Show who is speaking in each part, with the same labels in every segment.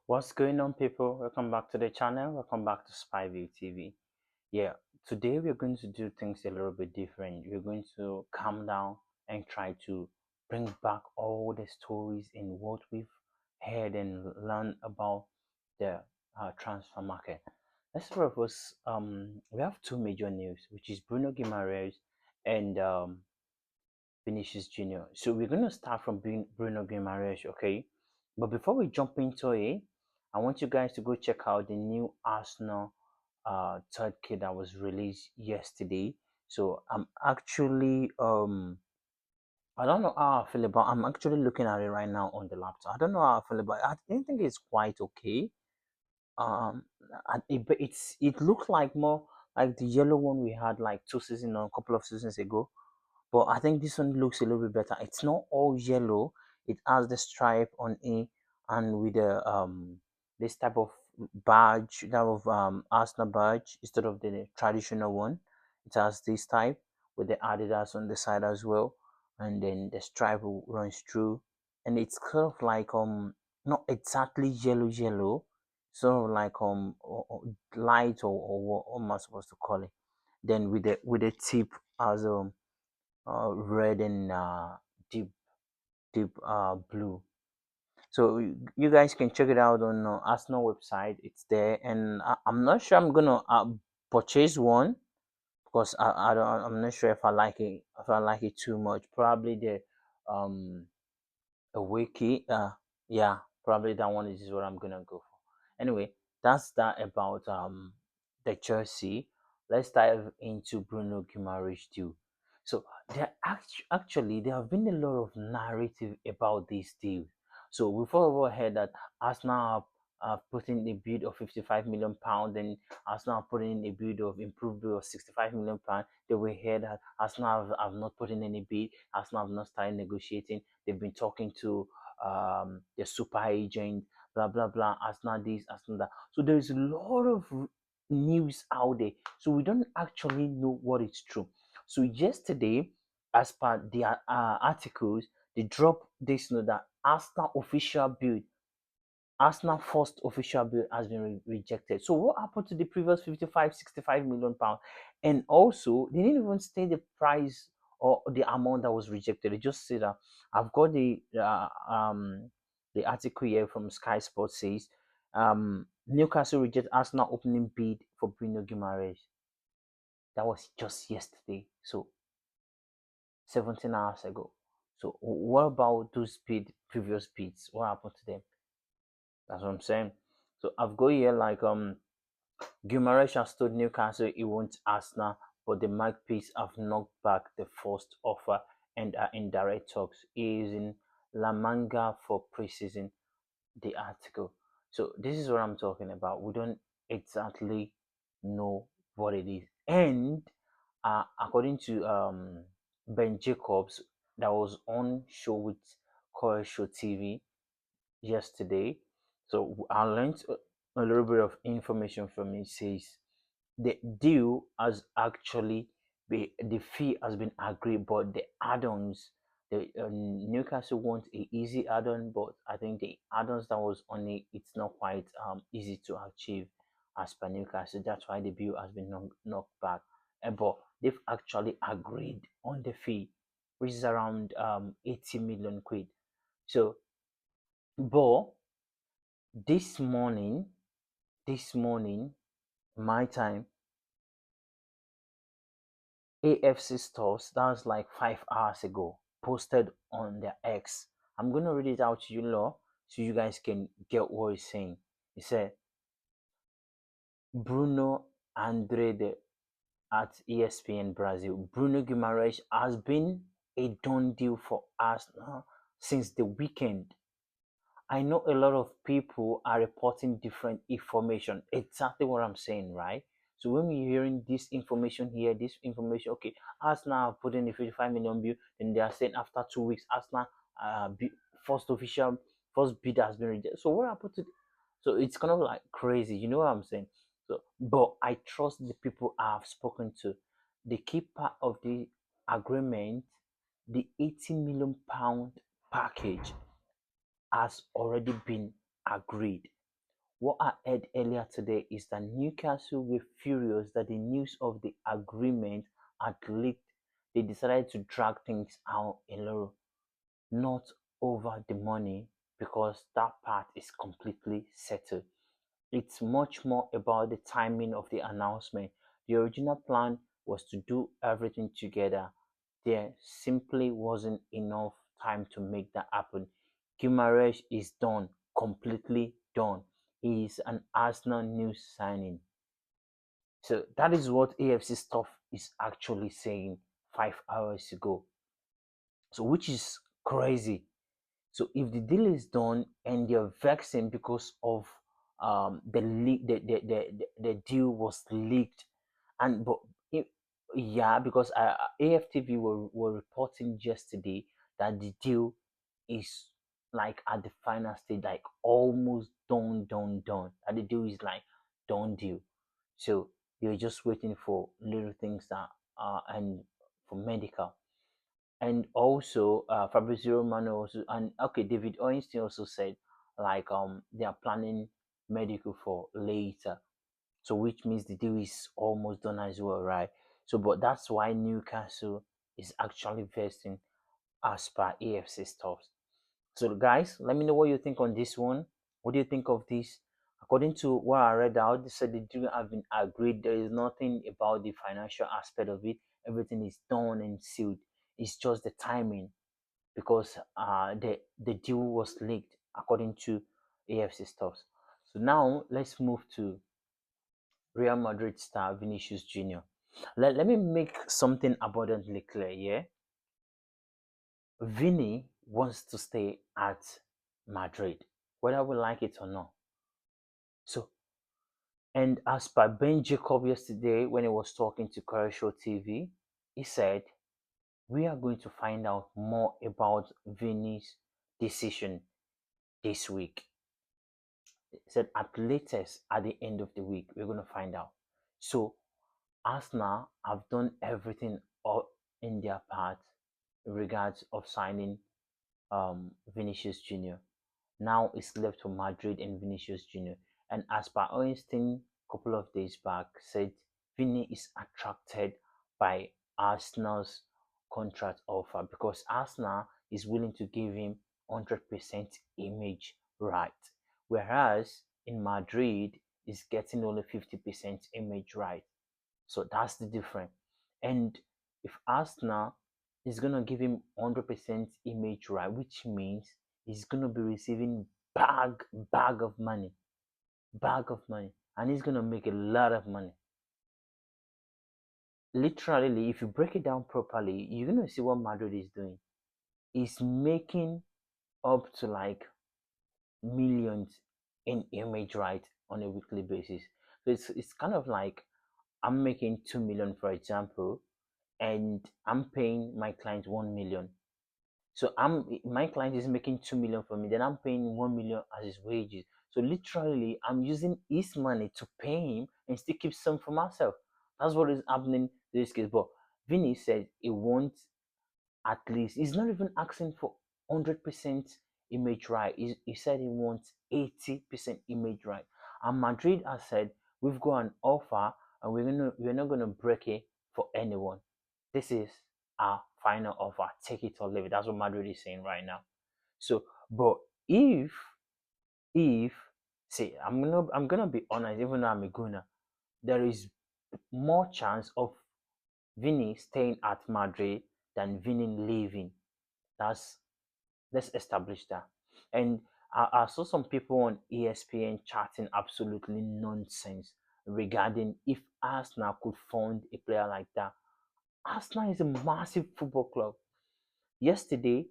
Speaker 1: What's going on, people? Welcome back to the channel. Welcome back to Spyview TV. Yeah, today we're going to do things a little bit different. We're going to calm down and try to bring back all the stories in what we've heard and learned about the transfer market. Let's start with us. We have two major news, which is Bruno Guimaraes and Vinicius Junior. So we're going to start from Bruno Guimaraes, okay? But before we jump into it, I want you guys to go check out the new Arsenal third kit that was released yesterday. So I'm actually I don't know how I feel about. I'm actually looking at it right now on the laptop. I don't know how I feel about it. I think it's quite okay. Um, but it looks like more like the yellow one we had like 2 seasons or a couple of seasons ago, but I think this one looks a little bit better. It's not all yellow. It has the stripe on it and with the this type of badge, type of Arsenal badge instead of the traditional one. It has this type with the Adidas on the side as well, and then the stripe runs through, and it's kind of like not exactly yellow, sort of like light or what am I supposed to call it? Then with the tip as red and deep blue. So you guys can check it out on Arsenal website. It's there, and I'm not sure I'm gonna purchase one because I don't. I'm not sure if I like it. If I like it too much, probably the um a wiki. Yeah, probably that one is what I'm gonna go for. Anyway, that's that about the jersey. Let's dive into Bruno Guimaraes too. So actually there have been a lot of narrative about this deal. So we've all heard that Arsenal have put in a bid of 55 million pounds, and Arsenal have put in a bid of improved bid of 65 million pounds. They were heard that Arsenal have not put in any bid. Arsenal have not started negotiating. They've been talking to the super agent, blah blah blah. Arsenal this, Arsenal that. So there is a lot of news out there. So we don't actually know what is true. So yesterday, as per the articles, they dropped this note that Arsenal first official bill has been rejected. So what happened to the previous 55, 65 million pounds? And also, they didn't even state the price or the amount that was rejected. They just said that I've got the article here from Sky Sports says Newcastle reject Arsenal opening bid for Bruno Guimaraes. That was just yesterday. So 17 hours ago. So what about those previous bids? What happened to them? That's what I'm saying. So I've got here like Guimaraes has told Newcastle he wants Arsenal, but the Magpies have knocked back the first offer and are in direct talks. He is in La Manga for preseason, the article. So this is what I'm talking about. We don't exactly know what it is. And according to Ben Jacobs, that was on show with Core Show TV yesterday. So I learned a little bit of information from it. Says the deal has actually the fee has been agreed, but the add-ons, the Newcastle want a easy add-on, but I think the add-ons that was on it, it's not quite easy to achieve as per Newcastle. That's why the bill has been knocked back. But they've actually agreed on the fee, which is around 80 million quid. So, but this morning, my time, AFC stores, that was like 5 hours ago, posted on their X. I'm gonna read it out to you, law, so you guys can get what he's saying. He said, Bruno Andrade at ESPN Brazil. Bruno Guimaraes has been a done deal for Arsenal since the weekend. I know a lot of people are reporting different information. Exactly what I'm saying, right? So when we're hearing this information here, this information, okay, Arsenal have put in a 55 million bill, then they are saying after 2 weeks, Arsenal first official first bid has been rejected. So what happened to? So it's kind of like crazy, you know what I'm saying? So, but I trust the people I have spoken to. The key part of the agreement, the 80 million pound package has already been agreed. What I heard earlier today is that Newcastle were furious that the news of the agreement had leaked. They decided to drag things out a little, not over the money, because that part is completely settled. It's much more about the timing of the announcement. The original plan was to do everything together. There simply wasn't enough time to make that happen. Guimaraes is done, completely done. He is an Arsenal news signing. So that is what AFC stuff is actually saying 5 hours ago. So which is crazy. So if the deal is done and they're vexing because of the leak, the deal was leaked, and but it, yeah, because AFTV were reporting yesterday that the deal is like at the final stage, like almost done. And the deal is like done deal. So you're just waiting for little things that and for medical. And also Fabrizio Romano also, and okay, David Ornstein also said like they are planning medical for later, so which means the deal is almost done as well, right? So but that's why Newcastle is actually vesting as per AFC stuff. So guys, let me know what you think on this one. What do you think of this? According to what I read out, they said the deal have been agreed. There is nothing about the financial aspect of it. Everything is done and sealed. It's just the timing because the deal was leaked according to AFC stuff. So now let's move to Real Madrid star Vinicius Jr. Let me make something abundantly clear. Yeah, Vini wants to stay at Madrid, whether we like it or not. So, and as per Ben Jacob yesterday when he was talking to Show TV, he said we are going to find out more about Vini's decision this week. He said at latest at the end of the week we're going to find out. So Arsenal have done everything all in their part in regards of signing Vinicius Jr. Now it's left for Madrid and Vinicius Jr. And as per Einstein a couple of days back said Vini is attracted by Arsenal's contract offer because Arsenal is willing to give him 100% image right. Whereas in Madrid is getting only 50% image right. So that's the difference. And if Arsenal is gonna give him 100% image right, which means he's gonna be receiving bag of money, and he's gonna make a lot of money. Literally, if you break it down properly, you're gonna see what Madrid is doing. He's making up to like millions in image right on a weekly basis. So it's kind of like I'm making 2 million, for example, and I'm paying my client 1 million. So my client is making 2 million for me, then I'm paying 1 million as his wages. So literally I'm using his money to pay him and still keep some for myself. That's what is happening in this case. But Vinny said he wants at least he's not even asking for 100% image right. He said he wants 80% image right. And Madrid has said we've got an offer and we're not gonna break it for anyone. This is our final offer. Take it or leave it. That's what Madrid is saying right now. So, but if see, I'm gonna be honest, even though I'm a Guna, there is more chance of Vini staying at Madrid than Vini leaving. That's let's establish that. And I saw some people on ESPN chatting absolutely nonsense regarding if Arsenal could fund a player like that. Arsenal is a massive football club. Yesterday,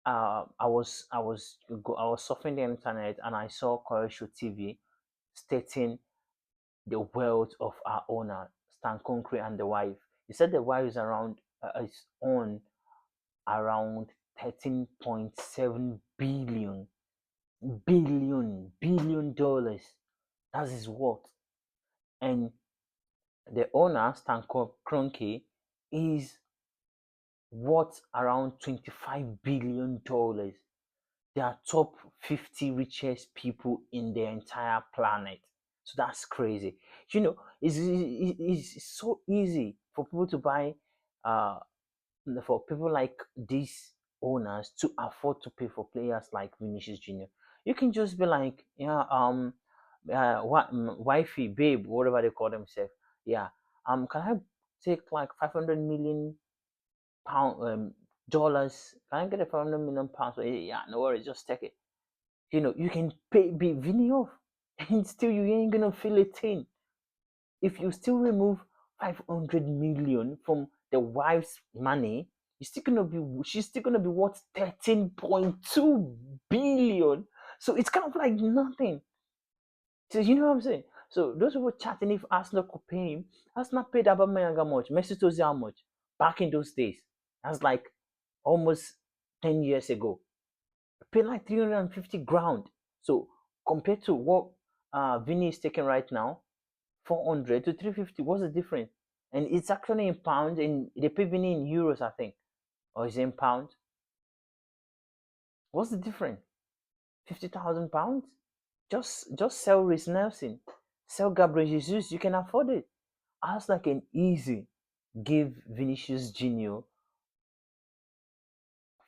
Speaker 1: I was surfing the internet and I saw Croatia TV stating the wealth of our owner Stan Concrete and the wife. He said the wife is on around 13.7 billion dollars. That's his worth. And the owner Stan Kroenke is worth around 25 billion dollars. They are top 50 richest people in the entire planet. So that's crazy. It's so easy for people to buy, uh, for people like these owners to afford to pay for players like Vinicius Junior. You can just be like, yeah, wifey, babe, whatever they call themselves. Yeah, can I take like 500 million pound dollars? Can I get a 500 million pounds? Yeah, no worries, just take it. You can pay be Vini off, and still you ain't gonna feel a thing. If you still remove 500 million from the wife's money, she's still gonna be worth 13.2 billion. So it's kind of like nothing. So you know what I'm saying? So those who were chatting if Arsenal could pay him, Arsenal paid Aubameyang how much? Mesut Ozil how much? Back in those days, that's like almost 10 years ago. Paid like 350 grand. So compared to what Vini is taking right now, 400 to 350, what's the difference? And it's actually in pounds, and they pay Vini in euros, I think, or is it in pounds? What's the difference? 50,000 pounds? Just sell Reece Nelson, sell Gabriel Jesus. You can afford it. As like an easy give Vinicius Junior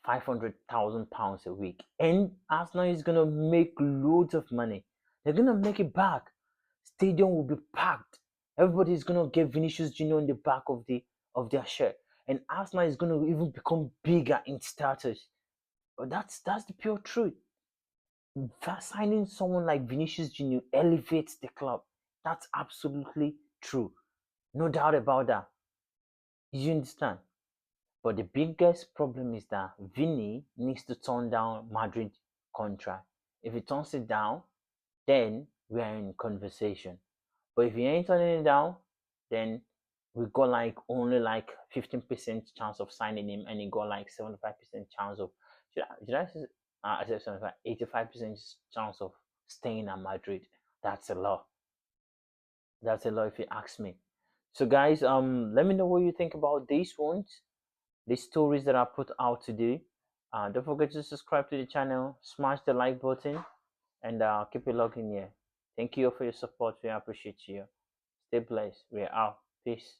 Speaker 1: 500,000 pounds a week, and Arsenal is gonna make loads of money. They're gonna make it back. Stadium will be packed. Everybody is gonna get Vinicius Junior in the back of their shirt, and Arsenal is gonna even become bigger in status. But that's the pure truth. Signing someone like Vinicius Junior elevates the club. That's absolutely true. No doubt about that. You understand? But the biggest problem is that Vini needs to turn down Madrid contract. If he turns it down, then we are in conversation. But if he ain't turning it down, then we got like only like 15% chance of signing him, and he got like 75% chance of, should I say, I said 75, 85% chance of staying at Madrid. That's a lot. That's a lot if you ask me. So guys, let me know what you think about these ones, the stories that I put out today. Don't forget to subscribe to the channel, smash the like button, and keep it logged in here. Thank you for your support. We appreciate you. Stay blessed. We're out. Peace.